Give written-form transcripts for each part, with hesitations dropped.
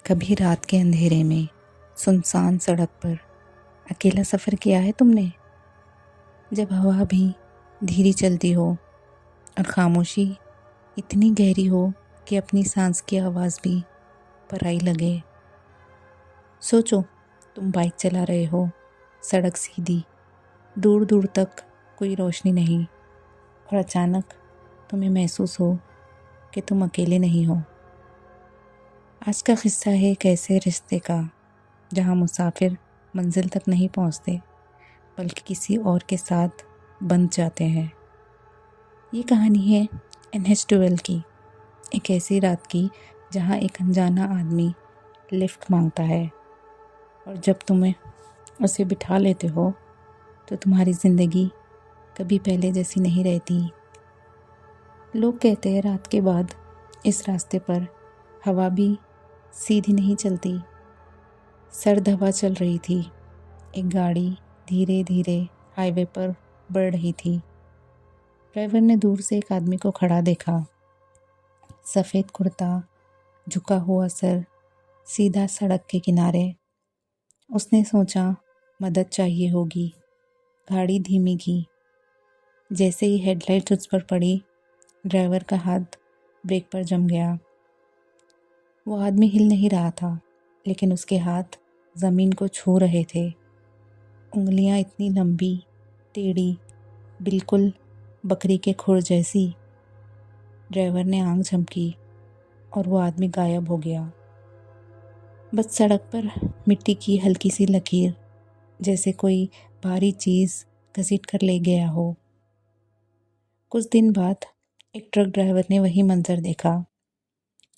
कभी रात के अंधेरे में सुनसान सड़क पर अकेला सफ़र किया है तुमने? जब हवा भी धीरे चलती हो और खामोशी इतनी गहरी हो कि अपनी सांस की आवाज़ भी पराई लगे। सोचो, तुम बाइक चला रहे हो, सड़क सीधी, दूर दूर तक कोई रोशनी नहीं, और अचानक तुम्हें महसूस हो कि तुम अकेले नहीं हो। आज का किस्सा है एक ऐसे रिश्ते का जहाँ मुसाफिर मंजिल तक नहीं पहुँचते बल्कि किसी और के साथ बंध जाते हैं। ये कहानी है NH12 की, एक ऐसी रात की जहाँ एक अनजाना आदमी लिफ्ट मांगता है और जब तुम्हें उसे बिठा लेते हो तो तुम्हारी ज़िंदगी कभी पहले जैसी नहीं रहती। लोग कहते हैं रात के बाद इस रास्ते पर हवा भी सीधी नहीं चलती। सर्द हवा चल रही थी। एक गाड़ी धीरे धीरे हाईवे पर बढ़ रही थी। ड्राइवर ने दूर से एक आदमी को खड़ा देखा। सफ़ेद कुर्ता, झुका हुआ सर, सीधा सड़क के किनारे। उसने सोचा मदद चाहिए होगी। गाड़ी धीमी की। जैसे ही हेडलाइट उस पर पड़ी, ड्राइवर का हाथ ब्रेक पर जम गया। वो आदमी हिल नहीं रहा था, लेकिन उसके हाथ ज़मीन को छू रहे थे। उंगलियां इतनी लंबी, टेढ़ी, बिल्कुल बकरी के खुर जैसी। ड्राइवर ने आंख झपकी और वो आदमी गायब हो गया। बस सड़क पर मिट्टी की हल्की सी लकीर, जैसे कोई भारी चीज़ घसीट कर ले गया हो। कुछ दिन बाद एक ट्रक ड्राइवर ने वही मंजर देखा।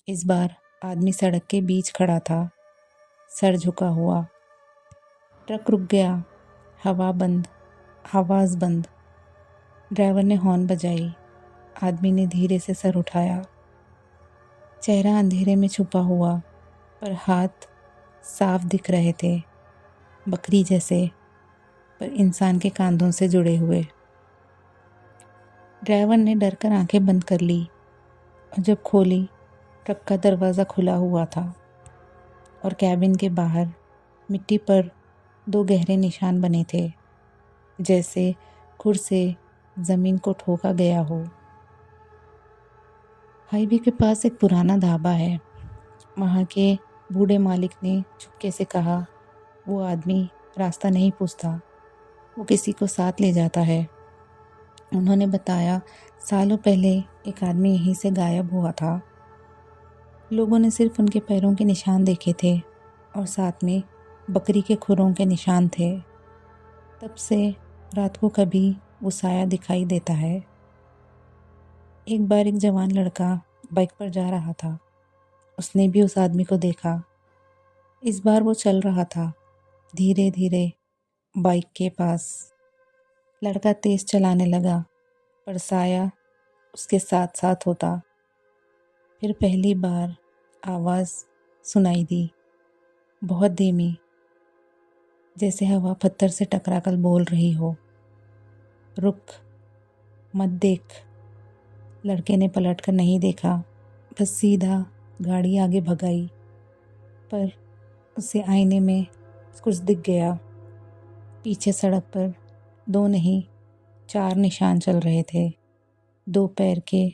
इस बार आदमी सड़क के बीच खड़ा था, सर झुका हुआ। ट्रक रुक गया। हवा बंद, आवाज़ बंद। ड्राइवर ने हॉर्न बजाई। आदमी ने धीरे से सर उठाया। चेहरा अंधेरे में छुपा हुआ, पर हाथ साफ दिख रहे थे, बकरी जैसे, पर इंसान के कांधों से जुड़े हुए। ड्राइवर ने डर कर आंखें बंद कर ली और जब खोली, ट्रक का दरवाज़ा खुला हुआ था और कैबिन के बाहर मिट्टी पर 2 गहरे निशान बने थे, जैसे खुर से ज़मीन को ठोका गया हो। हाईवे के पास एक पुराना ढाबा है। वहाँ के बूढ़े मालिक ने चुपके से कहा, वो आदमी रास्ता नहीं पूछता, वो किसी को साथ ले जाता है। उन्होंने बताया, सालों पहले एक आदमी यहीं से गायब हुआ था। लोगों ने सिर्फ उनके पैरों के निशान देखे थे और साथ में बकरी के खुरों के निशान थे। तब से रात को कभी वो साया दिखाई देता है। एक बार एक जवान लड़का बाइक पर जा रहा था। उसने भी उस आदमी को देखा। इस बार वो चल रहा था, धीरे धीरे बाइक के पास। लड़का तेज चलाने लगा, पर साया उसके साथ साथ होता। फिर पहली बार आवाज़ सुनाई दी, बहुत धीमी, जैसे हवा पत्थर से टकरा कर बोल रही हो, रुक, मत देख। लड़के ने पलट कर नहीं देखा, बस सीधा गाड़ी आगे भगाई। पर उसे आईने में कुछ दिख गया। पीछे सड़क पर 2 नहीं, 4 निशान चल रहे थे, 2 पैर के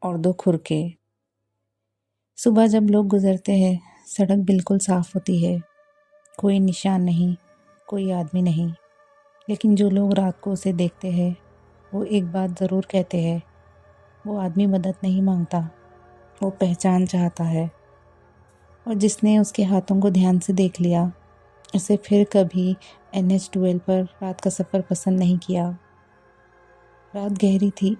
और 2 खुर के। सुबह जब लोग गुजरते हैं, सड़क बिल्कुल साफ होती है, कोई निशान नहीं, कोई आदमी नहीं। लेकिन जो लोग रात को उसे देखते हैं, वो एक बात ज़रूर कहते हैं, वो आदमी मदद नहीं मांगता, वो पहचान चाहता है। और जिसने उसके हाथों को ध्यान से देख लिया, उसे फिर कभी NH12 पर रात का सफ़र पसंद नहीं किया। रात गहरी थी,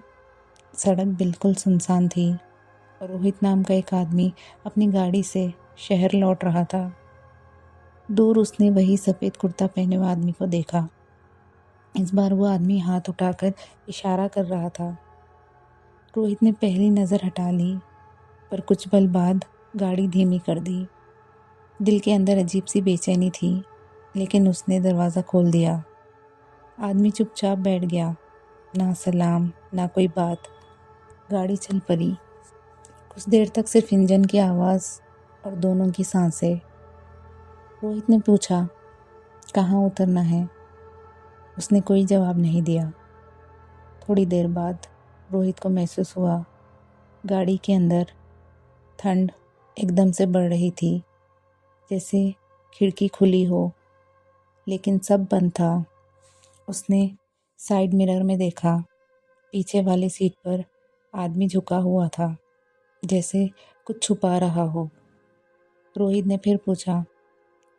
सड़क बिल्कुल सुनसान थी और रोहित नाम का एक आदमी अपनी गाड़ी से शहर लौट रहा था। दूर उसने वही सफ़ेद कुर्ता पहने हुए आदमी को देखा। इस बार वो आदमी हाथ उठाकर इशारा कर रहा था। रोहित ने पहली नज़र हटा ली, पर कुछ पल बाद गाड़ी धीमी कर दी। दिल के अंदर अजीब सी बेचैनी थी, लेकिन उसने दरवाज़ा खोल दिया। आदमी चुपचाप बैठ गया, ना सलाम, ना कोई बात। गाड़ी चल पड़ी। कुछ देर तक सिर्फ इंजन की आवाज़ और दोनों की सांसें। रोहित ने पूछा, कहाँ उतरना है? उसने कोई जवाब नहीं दिया। थोड़ी देर बाद रोहित को महसूस हुआ गाड़ी के अंदर ठंड एकदम से बढ़ रही थी, जैसे खिड़की खुली हो, लेकिन सब बंद था। उसने साइड मिरर में देखा, पीछे वाली सीट पर आदमी झुका हुआ था, जैसे कुछ छुपा रहा हो। रोहित ने फिर पूछा,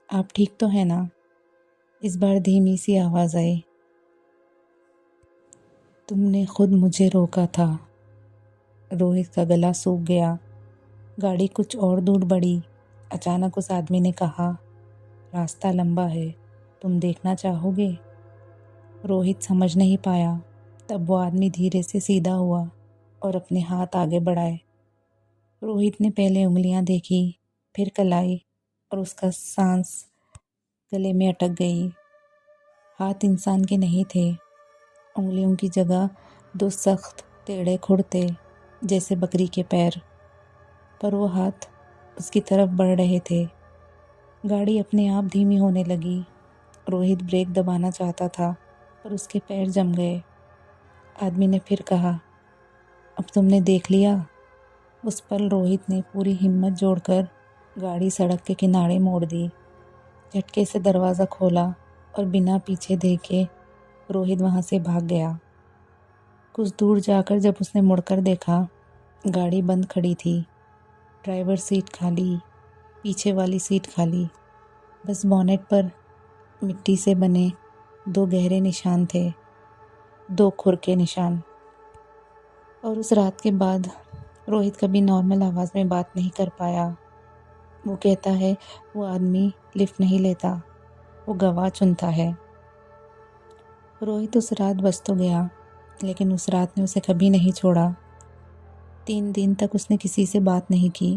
आप ठीक तो हैं ना? इस बार धीमी सी आवाज़ आई, तुमने खुद मुझे रोका था। रोहित का गला सूख गया। गाड़ी कुछ और दूर बढ़ी। अचानक उस आदमी ने कहा, रास्ता लंबा है, तुम देखना चाहोगे? रोहित समझ नहीं पाया। तब वो आदमी धीरे से सीधा हुआ और अपने हाथ आगे बढ़ाए। रोहित ने पहले उंगलियां देखी, फिर कलाई, और उसका सांस गले में अटक गई। हाथ इंसान के नहीं थे। उंगलियों की जगह दो सख्त टेढ़े खुर थे, जैसे बकरी के पैर। पर वो हाथ उसकी तरफ बढ़ रहे थे। गाड़ी अपने आप धीमी होने लगी। रोहित ब्रेक दबाना चाहता था, पर उसके पैर जम गए। आदमी ने फिर कहा, अब तुमने देख लिया? उस पल रोहित ने पूरी हिम्मत जोड़कर गाड़ी सड़क के किनारे मोड़ दी। झटके से दरवाज़ा खोला और बिना पीछे देखे रोहित वहाँ से भाग गया। कुछ दूर जाकर जब उसने मुड़कर देखा, गाड़ी बंद खड़ी थी। ड्राइवर सीट खाली, पीछे वाली सीट खाली। बस बॉनेट पर मिट्टी से बने दो गहरे निशान थे, दो खुर के निशान। और उस रात के बाद रोहित कभी नॉर्मल आवाज़ में बात नहीं कर पाया। वो कहता है, वो आदमी लिफ्ट नहीं लेता, वो गवाह चुनता है। रोहित उस रात बच तो गया, लेकिन उस रात ने उसे कभी नहीं छोड़ा। 3 दिन तक उसने किसी से बात नहीं की,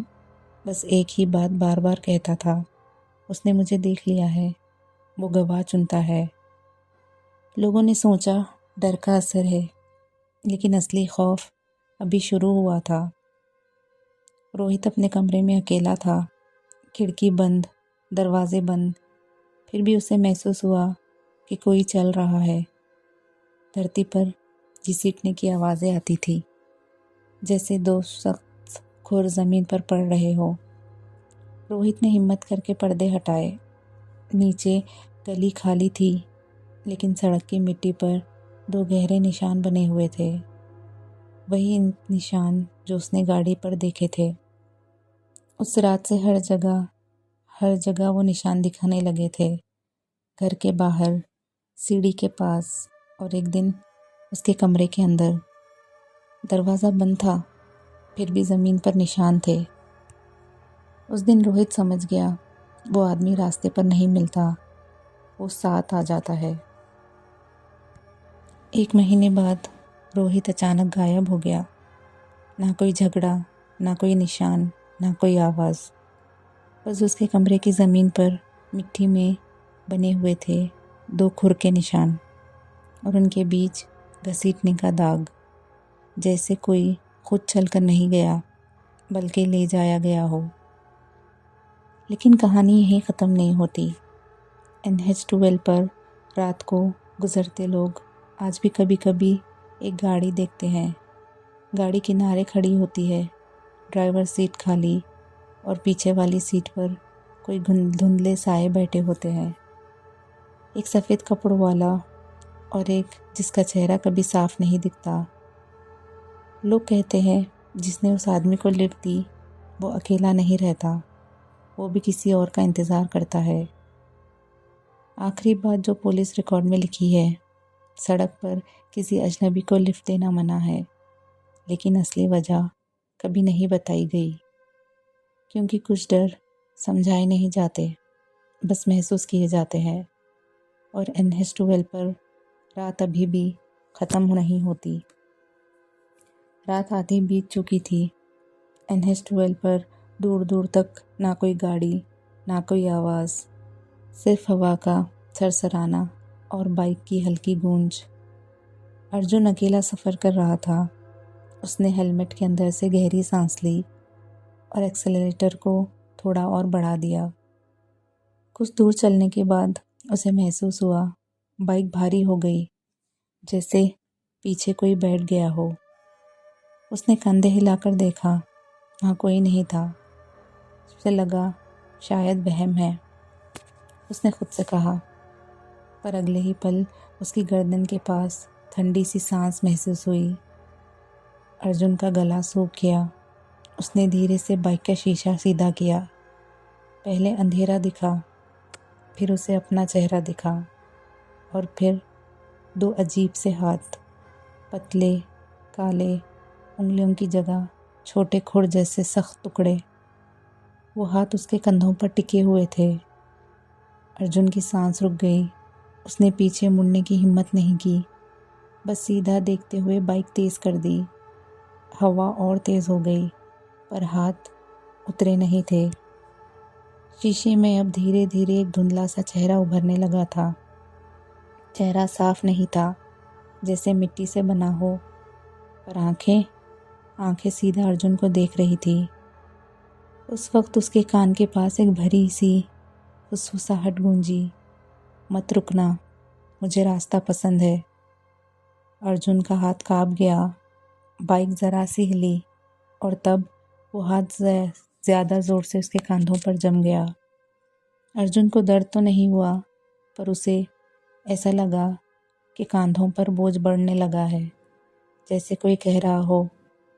बस एक ही बात बार बार कहता था, उसने मुझे देख लिया है, वो गवाह चुनता है। लोगों ने सोचा डर का असर है, लेकिन असली खौफ अभी शुरू हुआ था। रोहित अपने कमरे में अकेला था, खिड़की बंद, दरवाजे बंद। फिर भी उसे महसूस हुआ कि कोई चल रहा है। धरती पर घसीटने की आवाज़ें आती थी, जैसे दो सख्त खुर ज़मीन पर पड़ रहे हो। रोहित ने हिम्मत करके पर्दे हटाए। नीचे गली खाली थी, लेकिन सड़क की मिट्टी पर दो गहरे निशान बने हुए थे। वही निशान जो उसने गाड़ी पर देखे थे। उस रात से हर जगह वो निशान दिखाने लगे थे। घर के बाहर, सीढ़ी के पास, और एक दिन उसके कमरे के अंदर। दरवाज़ा बंद था, फिर भी ज़मीन पर निशान थे। उस दिन रोहित समझ गया, वो आदमी रास्ते पर नहीं मिलता, वो साथ आ जाता है। 1 महीने बाद रोहित अचानक गायब हो गया। ना कोई झगड़ा, ना कोई निशान, ना कोई आवाज़। बस उसके कमरे की ज़मीन पर मिट्टी में बने हुए थे दो खुर के निशान, और उनके बीच घसीटने का दाग, जैसे कोई खुद चल कर नहीं गया, बल्कि ले जाया गया हो। लेकिन कहानी यहीं ख़त्म नहीं होती। NH-12 पर रात को गुज़रते लोग आज भी कभी कभी एक गाड़ी देखते हैं। गाड़ी किनारे खड़ी होती है, ड्राइवर सीट खाली, और पीछे वाली सीट पर कोई धुंधले साए बैठे होते हैं। एक सफ़ेद कपड़ों वाला और एक जिसका चेहरा कभी साफ नहीं दिखता। लोग कहते हैं, जिसने उस आदमी को लिफ्ट दी वो अकेला नहीं रहता, वो भी किसी और का इंतज़ार करता है। आखिरी बात जो पुलिस रिकॉर्ड में लिखी है, सड़क पर किसी अजनबी को लिफ्ट देना मना है, लेकिन असली वजह कभी नहीं बताई गई, क्योंकि कुछ डर समझाए नहीं जाते, बस महसूस किए जाते हैं। और NH-12 पर रात अभी भी ख़त्म नहीं होती। रात आधी बीत चुकी थी। NH-12 पर दूर दूर तक ना कोई गाड़ी, ना कोई आवाज़, सिर्फ हवा का सरसराना और बाइक की हल्की गूंज। अर्जुन अकेला सफ़र कर रहा था। उसने हेलमेट के अंदर से गहरी सांस ली और एक्सेलरेटर को थोड़ा और बढ़ा दिया। कुछ दूर चलने के बाद उसे महसूस हुआ बाइक भारी हो गई, जैसे पीछे कोई बैठ गया हो। उसने कंधे हिलाकर देखा, वहाँ कोई नहीं था। उसे लगा शायद वहम है, उसने खुद से कहा। पर अगले ही पल उसकी गर्दन के पास ठंडी सी सांस महसूस हुई। अर्जुन का गला सूख गया। उसने धीरे से बाइक का शीशा सीधा किया। पहले अंधेरा दिखा, फिर उसे अपना चेहरा दिखा, और फिर दो अजीब से हाथ, पतले, काले, उंगलियों की जगह छोटे खुर जैसे सख्त टुकड़े। वो हाथ उसके कंधों पर टिके हुए थे। अर्जुन की सांस रुक गई। उसने पीछे मुड़ने की हिम्मत नहीं की, बस सीधा देखते हुए बाइक तेज़ कर दी। हवा और तेज़ हो गई, पर हाथ उतरे नहीं थे। शीशे में अब धीरे धीरे एक धुंधला सा चेहरा उभरने लगा था। चेहरा साफ नहीं था, जैसे मिट्टी से बना हो, पर आंखें सीधा अर्जुन को देख रही थी। उस वक्त उसके कान के पास एक भरी सी फुसफुसाहट गूंजी, मत रुकना, मुझे रास्ता पसंद है। अर्जुन का हाथ कांप गया। बाइक ज़रा सी हिली, और तब वो हाथ ज़्यादा ज़ोर से उसके कंधों पर जम गया। अर्जुन को दर्द तो नहीं हुआ, पर उसे ऐसा लगा कि कंधों पर बोझ बढ़ने लगा है, जैसे कोई कह रहा हो,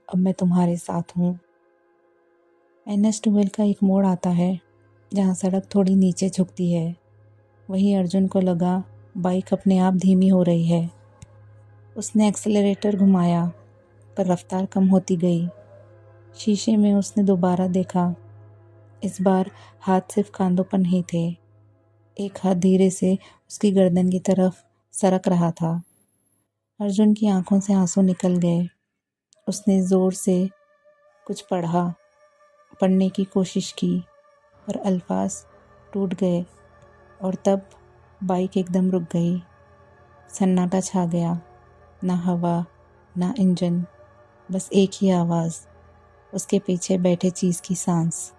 अब मैं तुम्हारे साथ हूँ। NH-12 का एक मोड़ आता है जहाँ सड़क थोड़ी नीचे झुकती है। वहीं अर्जुन को लगा बाइक अपने आप धीमी हो रही है। उसने एक्सेलरेटर घुमाया, पर रफ्तार कम होती गई। शीशे में उसने दोबारा देखा। इस बार हाथ सिर्फ कांधों पर नहीं थे। एक हाथ धीरे से उसकी गर्दन की तरफ सरक रहा था। अर्जुन की आंखों से आंसू निकल गए। उसने ज़ोर से कुछ पढ़ने की कोशिश की, पर अल्फाज टूट गए। और तब बाइक एकदम रुक गई। सन्नाटा छा गया, ना हवा, ना इंजन, बस एक ही आवाज़, उसके पीछे बैठे चीज़ की सांस।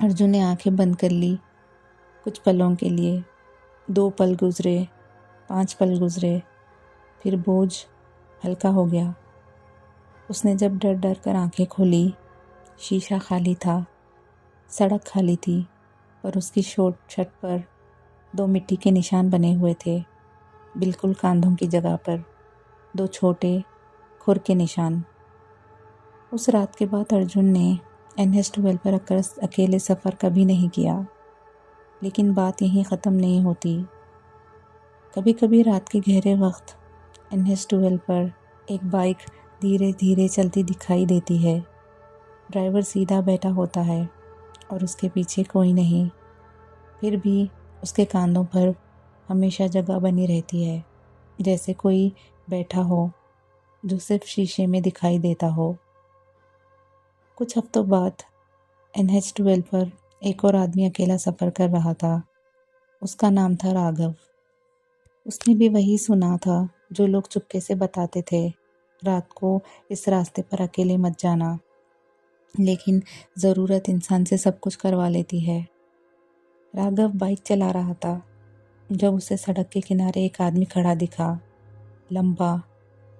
अर्जुन ने आंखें बंद कर ली। कुछ पलों के लिए 2 पल गुजरे, 5 पल गुजरे, फिर बोझ हल्का हो गया। उसने जब डर डर कर आंखें खोली, शीशा खाली था, सड़क खाली थी, पर उसकी छत पर 2 मिट्टी के निशान बने हुए थे, बिल्कुल कांधों की जगह पर, 2 छोटे खुर के निशान। उस रात के बाद अर्जुन ने NH-12 पर अकेले सफ़र कभी नहीं किया। लेकिन बात यहीं ख़त्म नहीं होती। कभी कभी रात के गहरे वक्त NH-12 पर एक बाइक धीरे धीरे चलती दिखाई देती है। ड्राइवर सीधा बैठा होता है और उसके पीछे कोई नहीं। फिर भी उसके कांधों पर हमेशा जगह बनी रहती है, जैसे कोई बैठा हो जो सिर्फ शीशे में दिखाई देता हो। कुछ हफ्तों बाद NH-12 पर एक और आदमी अकेला सफ़र कर रहा था। उसका नाम था राघव। उसने भी वही सुना था जो लोग चुपके से बताते थे, रात को इस रास्ते पर अकेले मत जाना। लेकिन ज़रूरत इंसान से सब कुछ करवा लेती है। राघव बाइक चला रहा था जब उसे सड़क के किनारे एक आदमी खड़ा दिखा, लंबा,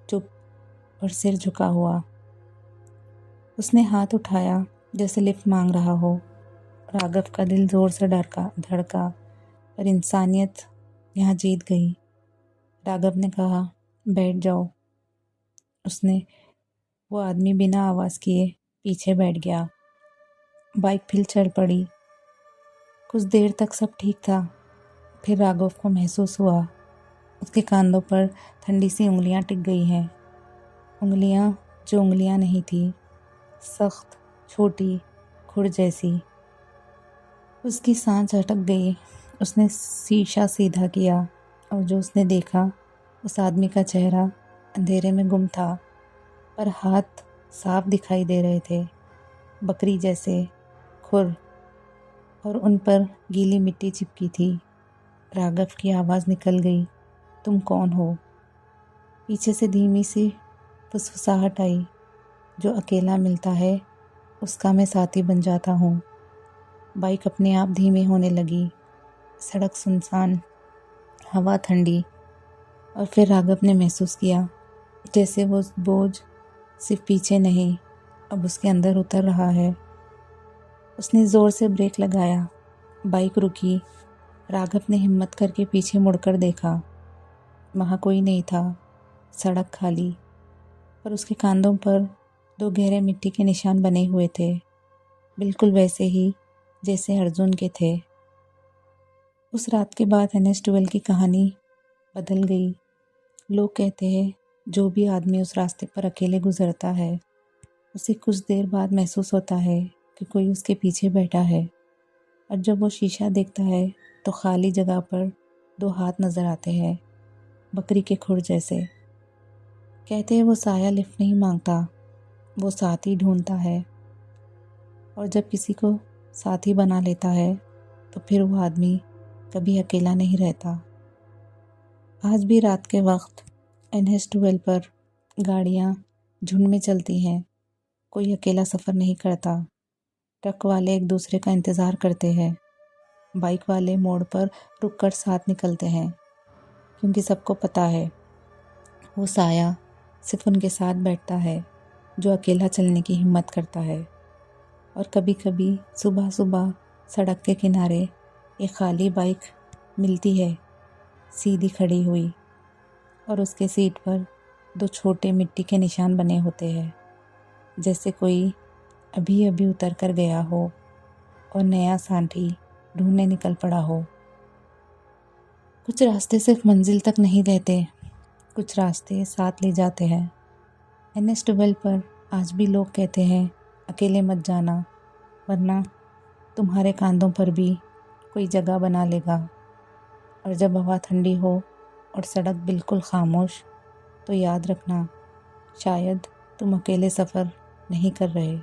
चुप और सिर झुका हुआ। उसने हाथ उठाया जैसे लिफ्ट मांग रहा हो। राघव का दिल ज़ोर से धड़का, पर इंसानियत यहाँ जीत गई। राघव ने कहा, बैठ जाओ। वो आदमी बिना आवाज़ किए पीछे बैठ गया। बाइक फिर चल पड़ी। कुछ देर तक सब ठीक था। फिर राघव को महसूस हुआ उसके कांधों पर ठंडी सी उंगलियां टिक गई हैं। उंगलियां जो उंगलियां नहीं थी, सख्त, छोटी, खुर जैसी। उसकी सांस अटक गई। उसने शीशा सीधा किया और जो उसने देखा, उस आदमी का चेहरा अंधेरे में गुम था, पर हाथ साफ दिखाई दे रहे थे, बकरी जैसे, खुर, और उन पर गीली मिट्टी चिपकी थी। राघव की आवाज़ निकल गई, तुम कौन हो? पीछे से धीमी सी फुसफुसाहट आई, जो अकेला मिलता है उसका मैं साथी बन जाता हूँ। बाइक अपने आप धीमी होने लगी। सड़क सुनसान, हवा ठंडी, और फिर राघव ने महसूस किया जैसे वो बोझ सिर्फ पीछे नहीं, अब उसके अंदर उतर रहा है। उसने ज़ोर से ब्रेक लगाया। बाइक रुकी। राघव ने हिम्मत करके पीछे मुड़कर देखा। वहाँ कोई नहीं था, सड़क खाली, पर उसके कांधों पर 2 गहरे मिट्टी के निशान बने हुए थे, बिल्कुल वैसे ही जैसे अर्जुन के थे। उस रात के बाद NH-12 की कहानी बदल गई। लोग कहते हैं जो भी आदमी उस रास्ते पर अकेले गुजरता है, उसे कुछ देर बाद महसूस होता है कि कोई उसके पीछे बैठा है, और जब वो शीशा देखता है तो खाली जगह पर 2 हाथ नज़र आते हैं, बकरी के खुर जैसे। कहते हैं वो साया लिफ्ट नहीं मांगता, वो साथी ढूंढता है, और जब किसी को साथी बना लेता है तो फिर वो आदमी कभी अकेला नहीं रहता। आज भी रात के वक्त NH-12 पर गाड़ियाँ झुंड में चलती हैं। कोई अकेला सफ़र नहीं करता। ट्रक वाले एक दूसरे का इंतज़ार करते हैं। बाइक वाले मोड़ पर रुककर साथ निकलते हैं, क्योंकि सबको पता है वो साया सिर्फ उनके साथ बैठता है जो अकेला चलने की हिम्मत करता है। और कभी कभी सुबह सुबह सड़क के किनारे एक खाली बाइक मिलती है, सीधी खड़ी हुई, और उसके सीट पर 2 छोटे मिट्टी के निशान बने होते हैं, जैसे कोई अभी अभी उतर कर गया हो और नया साथी ढूंढने निकल पड़ा हो। कुछ रास्ते सिर्फ मंजिल तक नहीं रहते, कुछ रास्ते साथ ले जाते हैं। NH-12 पर आज भी लोग कहते हैं अकेले मत जाना, वरना तुम्हारे कांधों पर भी कोई जगह बना लेगा। और जब हवा ठंडी हो और सड़क बिल्कुल खामोश, तो याद रखना, शायद तुम अकेले सफ़र नहीं कर रहे।